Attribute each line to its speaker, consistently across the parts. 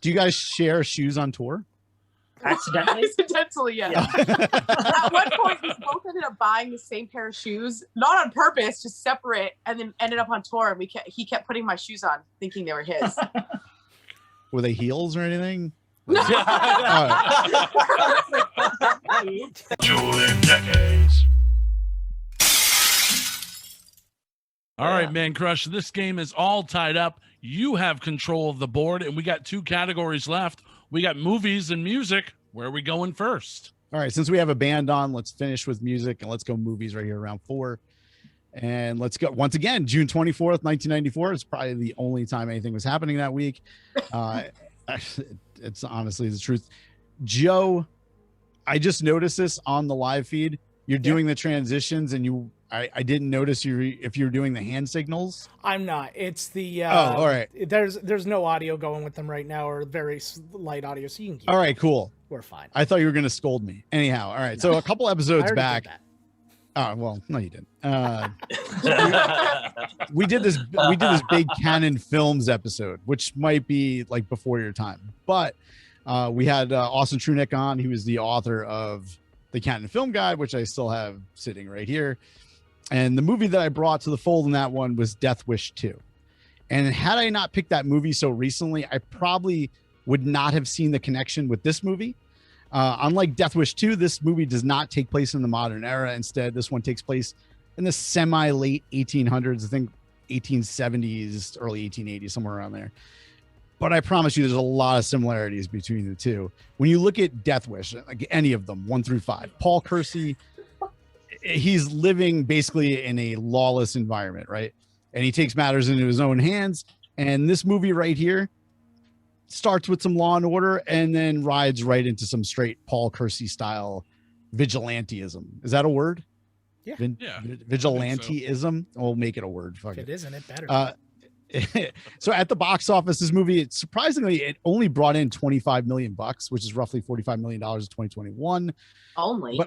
Speaker 1: Do you guys share shoes on tour?
Speaker 2: Accidentally, yeah. At one point, we both ended up buying the same pair of shoes, not on purpose, just separate, and then ended up on tour. And he kept putting my shoes on, thinking they were his.
Speaker 1: Were they heels or anything?
Speaker 2: No.
Speaker 3: Dueling Decades.
Speaker 4: All right, Mancrush, this game is all tied up. You have control of the board, and we got 2 categories left. We got movies and music. Where are we going first?
Speaker 1: All right, since we have a band on, let's finish with music, and let's go movies right here, round 4. And let's go, once again, June 24th, 1994. It's probably the only time anything was happening that week. It's honestly the truth. Joe, I just noticed this on the live feed. You're doing the transitions, and I didn't notice if you're doing the hand signals.
Speaker 5: I'm not. It's the
Speaker 1: all right.
Speaker 5: There's no audio going with them right now, or very light audio, so you can keep
Speaker 1: all right, cool.
Speaker 5: We're fine.
Speaker 1: I thought you were going to scold me. Anyhow, all right.
Speaker 5: No.
Speaker 1: So a couple episodes back.
Speaker 5: Did that.
Speaker 1: Oh, well, no, you didn't. We did this big Canon Films episode, which might be like before your time, but we had Austin Trunick on. He was the author of the Canon Film Guide, which I still have sitting right here. And the movie that I brought to the fold in that one was Death Wish 2. And had I not picked that movie so recently, I probably would not have seen the connection with this movie. Unlike Death Wish 2, this movie does not take place in the modern era. Instead, this one takes place in the semi-late 1800s, I think 1870s, early 1880s, somewhere around there. But I promise you, there's a lot of similarities between the two. When you look at Death Wish, like any of them, 1 through 5, Paul Kersey, he's living basically in a lawless environment, right? And he takes matters into his own hands. And this movie right here starts with some Law and Order and then rides right into some straight Paul Kersey style vigilantism. Is that a word?
Speaker 5: Yeah.
Speaker 1: Vigilantism. We'll make it a word. Fuck
Speaker 5: it isn't, it better.
Speaker 1: So at the box office, this movie, it only brought in $25 million, which is roughly $45 million in 2021. Only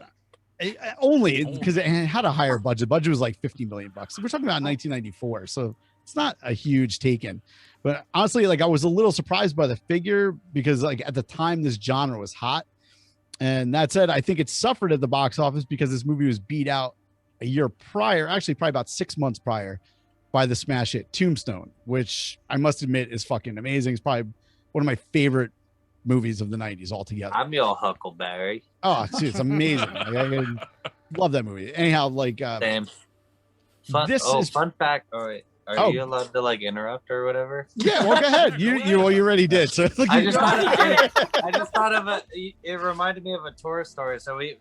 Speaker 1: because it had a higher budget. Budget was like $50 million. We're talking about 1994, so it's not a huge take-in. But honestly, like I was a little surprised by the figure because like at the time this genre was hot. And that said, I think it suffered at the box office because this movie was beat out a year prior, actually probably about 6 months prior, by the smash hit Tombstone, which I must admit is fucking amazing. It's probably one of my favorite movies of the 90s altogether.
Speaker 6: I'm your Huckleberry.
Speaker 1: Oh, dude, it's amazing. Like, I love that movie. Anyhow, like
Speaker 6: Same. Fun fact. All right. Are you allowed to like interrupt or whatever?
Speaker 1: Yeah, well, go ahead. You already did. So
Speaker 6: I just thought of it reminded me of a tour story. So we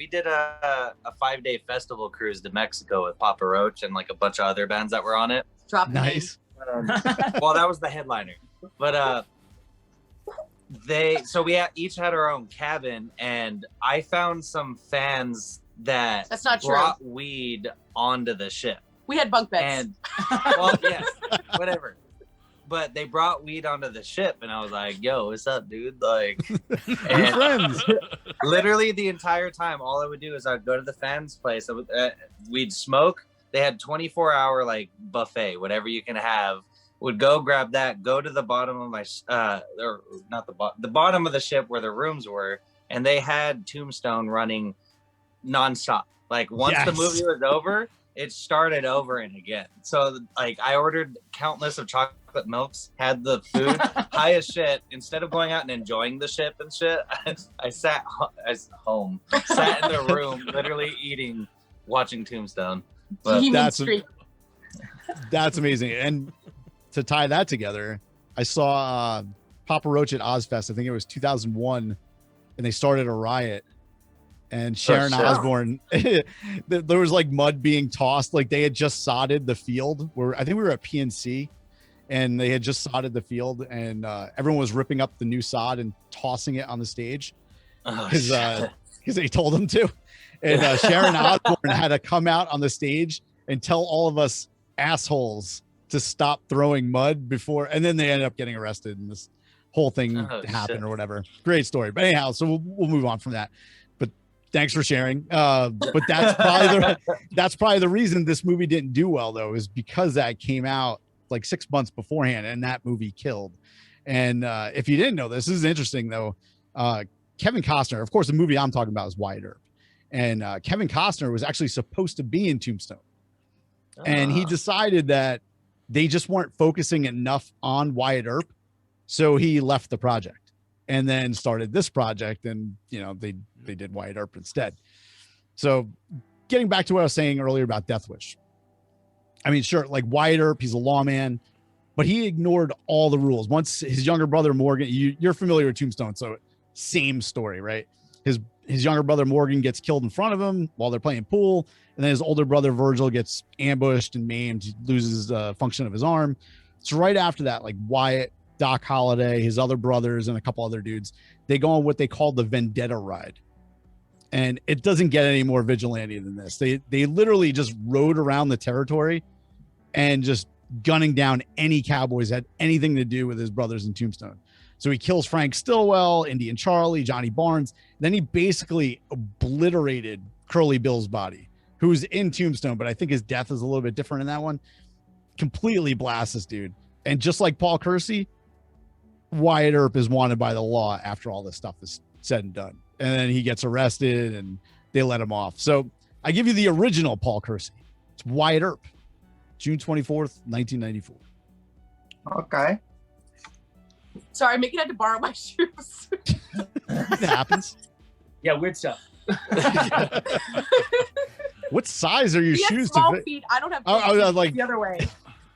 Speaker 6: did a 5-day festival cruise to Mexico with Papa Roach and like a bunch of other bands that were on it.
Speaker 1: Nice.
Speaker 6: Well, that was the headliner. But we each had our own cabin, and I found some fans that's not brought weed onto the ship.
Speaker 2: We had bunk beds.
Speaker 6: And well, yes, whatever. But they brought weed onto the ship, and I was like, "Yo, what's up, dude?" Like,
Speaker 1: and friends.
Speaker 6: Literally the entire time, all I would do is I'd go to the fans' place. We'd smoke. They had 24-hour like buffet, whatever you can have. Would go grab that, go to the bottom of my or not the bottom of the ship where the rooms were, and they had Tombstone running nonstop. Like once the movie was over, it started over and again. So like I ordered countless of chocolate milks, had the food high as shit. Instead of going out and enjoying the ship and shit, I sat in the room, literally eating, watching Tombstone. But
Speaker 1: that's amazing. And to tie that together, I saw Papa Roach at Ozfest. I think it was 2001, and they started a riot. And Sharon Osbourne, there was like mud being tossed. Like they had just sodded the field. I think we were at PNC, and they had just sodded the field, and everyone was ripping up the new sod and tossing it on the stage because they told them to. And Sharon Osbourne had to come out on the stage and tell all of us assholes to stop throwing mud before, and then they ended up getting arrested, and this whole thing happened or whatever. Great story. But anyhow, so we'll move on from that. Thanks for sharing. But that's probably the reason this movie didn't do well, though, is because that came out like 6 months beforehand, and that movie killed. And if you didn't know this is interesting though. Kevin Costner, of course, the movie I'm talking about is Wyatt Earp. And Kevin Costner was actually supposed to be in Tombstone. And he decided that they just weren't focusing enough on Wyatt Earp. So he left the project and then started this project. And, you know, they did Wyatt Earp instead. So getting back to what I was saying earlier about Death Wish. I mean, sure, like Wyatt Earp, he's a lawman, but he ignored all the rules. Once his younger brother, Morgan, you're familiar with Tombstone. So same story, right? His younger brother Morgan gets killed in front of him while they're playing pool, and then his older brother Virgil gets ambushed and maimed. He loses function of his arm. So right after that, like Wyatt, Doc Holliday, his other brothers, and a couple other dudes, they go on what they call the Vendetta ride, and it doesn't get any more vigilante than this. They literally just rode around the territory and just gunning down any cowboys that had anything to do with his brothers in Tombstone. So he kills Frank Stillwell, Indian Charlie, Johnny Barnes. Then he basically obliterated Curly Bill's body, who's in Tombstone, but I think his death is a little bit different in that one. Completely blasts this dude. And just like Paul Kersey, Wyatt Earp is wanted by the law after all this stuff is said and done. And then he gets arrested and they let him off. So I give you the original Paul Kersey. It's Wyatt Earp, June 24th, 1994.
Speaker 6: Okay.
Speaker 2: Sorry, Mickey had to borrow my shoes.
Speaker 1: It happens.
Speaker 3: Yeah, weird stuff.
Speaker 1: What size are your
Speaker 2: He
Speaker 1: shoes?
Speaker 2: has small feet. I don't have big
Speaker 1: I was
Speaker 2: feet.
Speaker 1: like,
Speaker 2: The other way.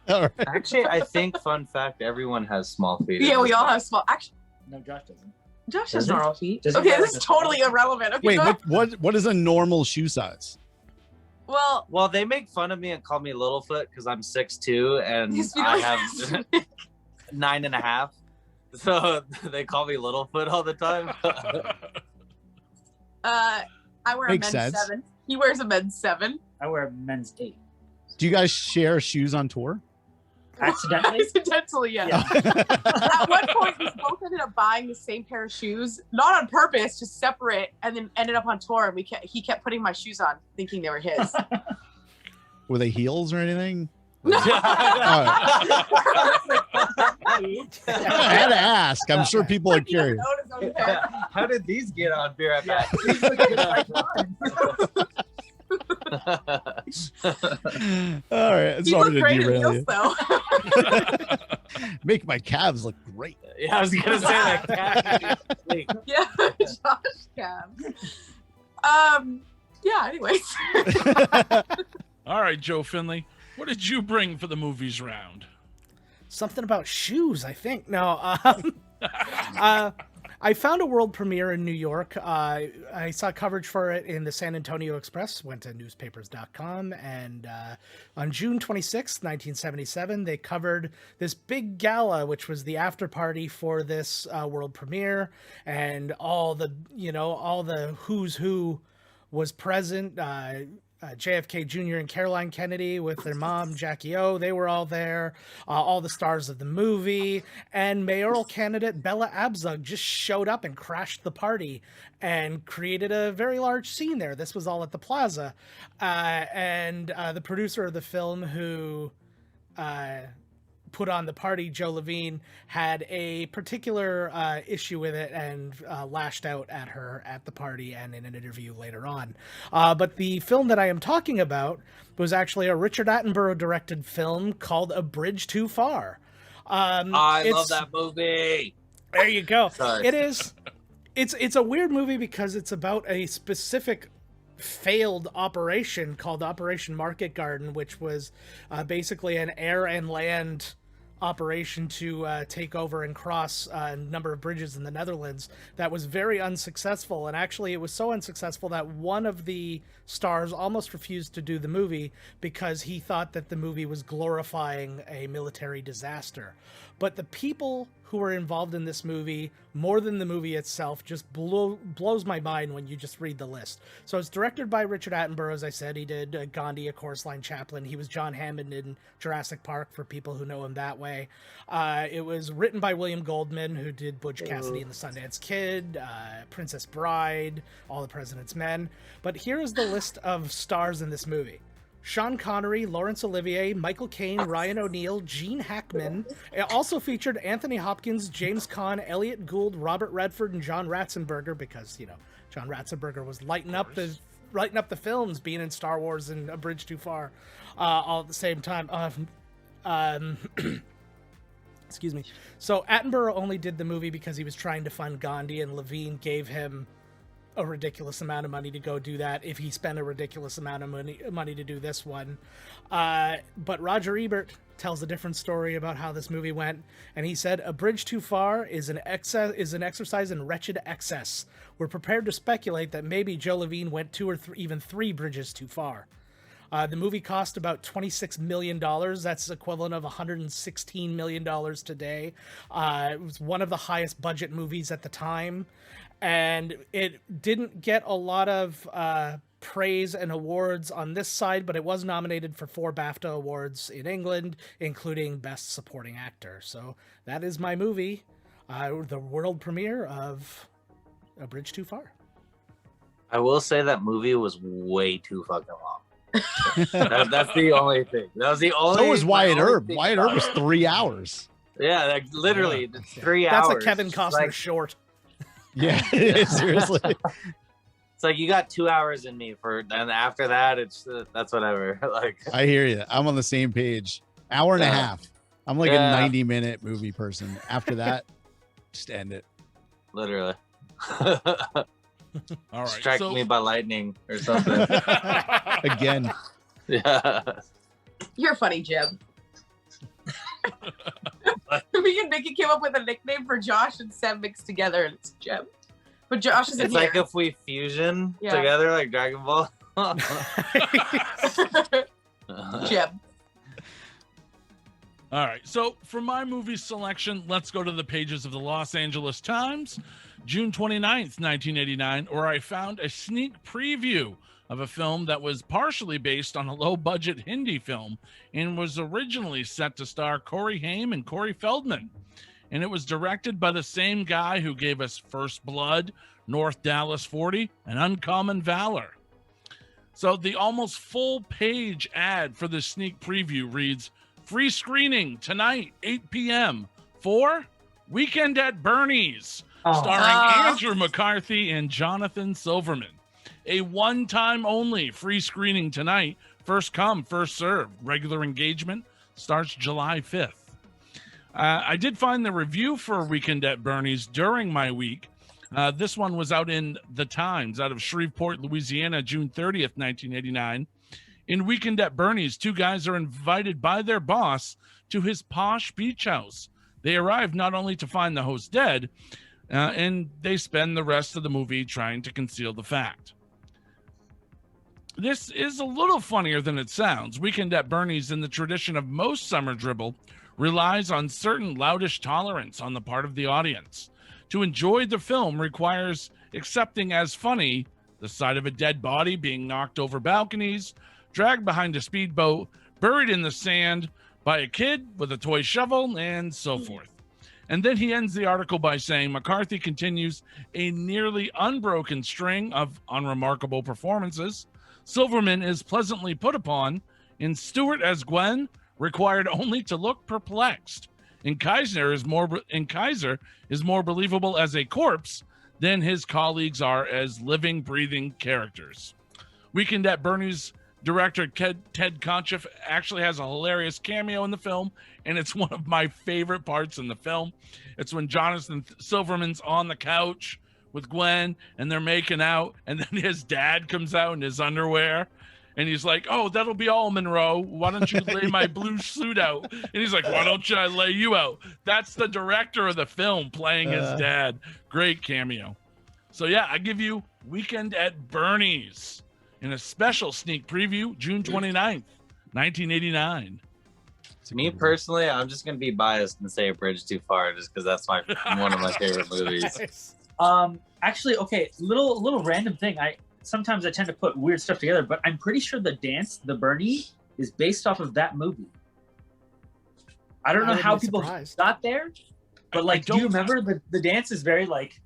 Speaker 1: all right.
Speaker 6: Actually, I think, fun fact, everyone has small feet.
Speaker 2: Yeah, we all have small. Actually,
Speaker 3: No, Josh doesn't.
Speaker 2: Josh
Speaker 6: Does
Speaker 2: has
Speaker 6: he?
Speaker 2: normal feet.
Speaker 3: Does he
Speaker 2: Okay,
Speaker 3: have
Speaker 2: this is
Speaker 3: a-
Speaker 2: totally irrelevant. Okay,
Speaker 1: Wait,
Speaker 2: go-
Speaker 1: what is a normal shoe size?
Speaker 2: Well,
Speaker 6: Well, they make fun of me and call me Littlefoot because I'm 6'2" and
Speaker 2: his feet
Speaker 6: I
Speaker 2: are-
Speaker 6: have 9.5. So they call me Littlefoot all the time.
Speaker 2: I wear
Speaker 1: Makes
Speaker 2: a men's
Speaker 1: sense.
Speaker 2: 7. He wears a men's 7.
Speaker 3: I wear men's 8.
Speaker 1: Do you guys share shoes on tour?
Speaker 3: Accidentally?
Speaker 2: Accidentally, yeah. At one point, we both ended up buying the same pair of shoes, not on purpose, just separate, and then ended up on tour. And he kept putting my shoes on, thinking they were his.
Speaker 1: Were they heels or anything?
Speaker 2: No.
Speaker 1: I had to ask. I'm sure people are curious.
Speaker 6: How did these get on Beer at Back?
Speaker 1: All right.
Speaker 2: He
Speaker 1: Sorry
Speaker 2: looked
Speaker 1: to
Speaker 2: great in
Speaker 1: derail
Speaker 2: heels,
Speaker 1: you.
Speaker 2: though.
Speaker 1: Make my calves look great.
Speaker 6: Yeah, I was gonna say that. Cat.
Speaker 2: Yeah, Josh Cam. Yeah. Anyways,
Speaker 4: All right, Joe Findlay, what did you bring for the movies round?
Speaker 5: Something about shoes, I think. No, I found a world premiere in New York. I saw coverage for it in the San Antonio Express, went to newspapers.com, and on June 26, 1977, they covered this big gala, which was the after party for this world premiere, and all the who's who was present. JFK Jr. and Caroline Kennedy with their mom, Jackie O. They were all there. All the stars of the movie. And mayoral candidate Bella Abzug just showed up and crashed the party and created a very large scene there. This was all at the plaza. And the producer of the film who put on the party, Joe Levine, had a particular issue with it and lashed out at her at the party and in an interview later on. But the film that I am talking about was actually a Richard Attenborough directed film called A Bridge Too Far.
Speaker 6: I love that movie.
Speaker 5: There you go.
Speaker 6: Sorry.
Speaker 5: It is. It's a weird movie because it's about a specific failed operation called Operation Market Garden, which was basically an air and land operation to take over and cross a number of bridges in the Netherlands that was very unsuccessful. And actually it was so unsuccessful that one of the stars almost refused to do the movie because he thought that the movie was glorifying a military disaster. But the people who were involved in this movie, more than the movie itself, just blows my mind when you just read the list. So it's directed by Richard Attenborough, as I said. He did Gandhi, A Chorus Line Chaplain. He was John Hammond in Jurassic Park, for people who know him that way. It was written by William Goldman, who did Butch Cassidy and the Sundance Kid, Princess Bride, All the President's Men. But here is the list of stars in this movie. Sean Connery, Laurence Olivier, Michael Caine, Ryan O'Neal, Gene Hackman. It also featured Anthony Hopkins, James Caan, Elliot Gould, Robert Redford, and John Ratzenberger, because, you know, John Ratzenberger was lighting up the films, being in Star Wars and A Bridge Too Far, all at the same time. Excuse me. So Attenborough only did the movie because he was trying to fund Gandhi, and Levine gave him a ridiculous amount of money to go do that if he spent a ridiculous amount of money to do this one. But Roger Ebert tells a different story about how this movie went, and he said, "A Bridge Too Far is an exercise in wretched excess. We're prepared to speculate that maybe Joe Levine went 2 or even 3 bridges too far." The movie cost about $26 million. That's equivalent of $116 million today. It was one of the highest budget movies at the time, and it didn't get a lot of praise and awards on this side, but it was nominated for 4 BAFTA awards in England, including Best Supporting Actor. So that is my movie, the world premiere of A Bridge Too Far.
Speaker 6: I will say that movie was way too fucking long. That's the only thing. That was the only.
Speaker 1: So was Wyatt Earp. Wyatt Earp was 3 hours.
Speaker 6: Yeah, like literally 3
Speaker 5: That's
Speaker 6: hours.
Speaker 5: a Kevin Costner
Speaker 6: like,
Speaker 5: short.
Speaker 1: Yeah, it is, seriously.
Speaker 6: It's like you got 2 hours in me for, and after that, it's that's whatever. Like
Speaker 1: I hear you. I'm on the same page. Hour and a half. I'm like a 90-minute movie person. After that, just end it.
Speaker 6: Literally.
Speaker 4: All right.
Speaker 6: Strike me by lightning or something.
Speaker 1: Again.
Speaker 6: Yeah.
Speaker 2: You're funny, Jim. Me and Mickey came up with a nickname for Josh and Sam mixed together, and it's Jim. But Josh isn't
Speaker 6: It's
Speaker 2: here.
Speaker 6: like if we fusion together, like Dragon Ball.
Speaker 2: Jim.
Speaker 4: All right. So for my movie selection, let's go to the pages of the Los Angeles Times, June 29th, 1989, where I found a sneak preview of a film that was partially based on a low-budget Hindi film and was originally set to star Corey Haim and Corey Feldman. And it was directed by the same guy who gave us First Blood, North Dallas 40, and Uncommon Valor. So the almost full-page ad for the sneak preview reads, "Free screening tonight, 8 p.m. for Weekend at Bernie's, starring Andrew McCarthy and Jonathan Silverman. A one-time only free screening tonight. First come, first served. Regular engagement starts July 5th. I did find the review for Weekend at Bernie's during my week. This one was out in The Times out of Shreveport, Louisiana, June 30th, 1989. In Weekend at Bernie's, 2 guys are invited by their boss to his posh beach house. They arrive not only to find the host dead, and they spend the rest of the movie trying to conceal the fact. This is a little funnier than it sounds. Weekend at Bernie's, in the tradition of most summer dribble, relies on certain loudish tolerance on the part of the audience. To enjoy the film requires accepting as funny the sight of a dead body being knocked over balconies, dragged behind a speedboat, buried in the sand by a kid with a toy shovel, and so forth. And then he ends the article by saying McCarthy continues a nearly unbroken string of unremarkable performances. Silverman is pleasantly put upon, and Stewart as Gwen required only to look perplexed. And Kaiser is more believable as a corpse than his colleagues are as living, breathing characters. Weekend at Bernie's director Ted Koncheff actually has a hilarious cameo in the film, and it's one of my favorite parts in the film. It's when Jonathan Silverman's on the couch with Gwen, and they're making out, and then his dad comes out in his underwear, and he's like, "Oh, that'll be all, Monroe. Why don't you lay my blue suit out?" And he's like, "Why don't I lay you out?" That's the director of the film playing his dad. Great cameo. So yeah, I give you Weekend at Bernie's in a special sneak preview, June 29th, 1989.
Speaker 6: Me personally, I'm just gonna be biased and say A Bridge Too Far, just because that's one of my favorite movies.
Speaker 3: Actually, okay, little random thing. Sometimes I tend to put weird stuff together, but I'm pretty sure the dance, the Bernie, is based off of that movie. I don't know how people got there, but like, do you remember the dance is very like.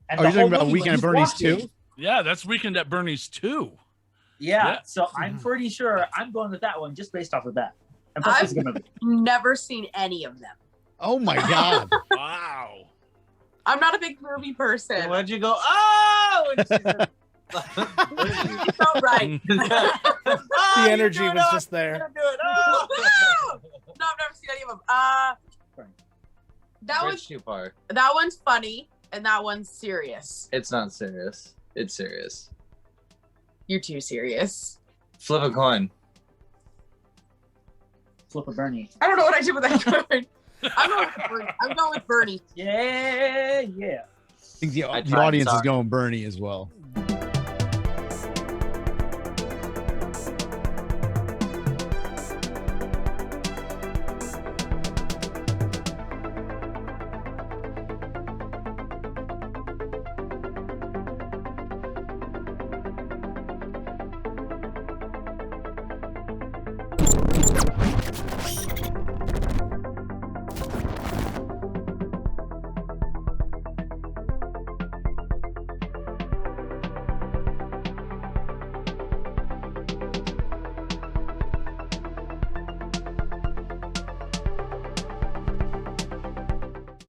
Speaker 3: And
Speaker 1: you're talking about Weekend at Bernie's 2?
Speaker 4: Yeah, that's Weekend at Bernie's 2.
Speaker 3: Yeah, so I'm pretty sure I'm going with that one just based off of that. And plus, it's a good movie.
Speaker 2: Never seen any of them.
Speaker 1: Oh my god!
Speaker 4: Wow.
Speaker 2: I'm not a big movie person.
Speaker 6: Why'd you go? Oh! When she said-
Speaker 2: You felt right.
Speaker 3: Oh,
Speaker 5: The energy was just there.
Speaker 6: Do it. Oh!
Speaker 2: No, I've never seen any of them.
Speaker 6: Bridge too far.
Speaker 2: That one's funny, and that one's serious.
Speaker 6: It's not serious. It's serious.
Speaker 2: You're too serious.
Speaker 6: Flip a coin.
Speaker 3: Flip a Bernie.
Speaker 2: I don't know what I did with that coin. I'm going with Bernie.
Speaker 3: Yeah.
Speaker 1: I think the
Speaker 6: I tried,
Speaker 1: audience is
Speaker 6: sorry.
Speaker 1: going Bernie as well.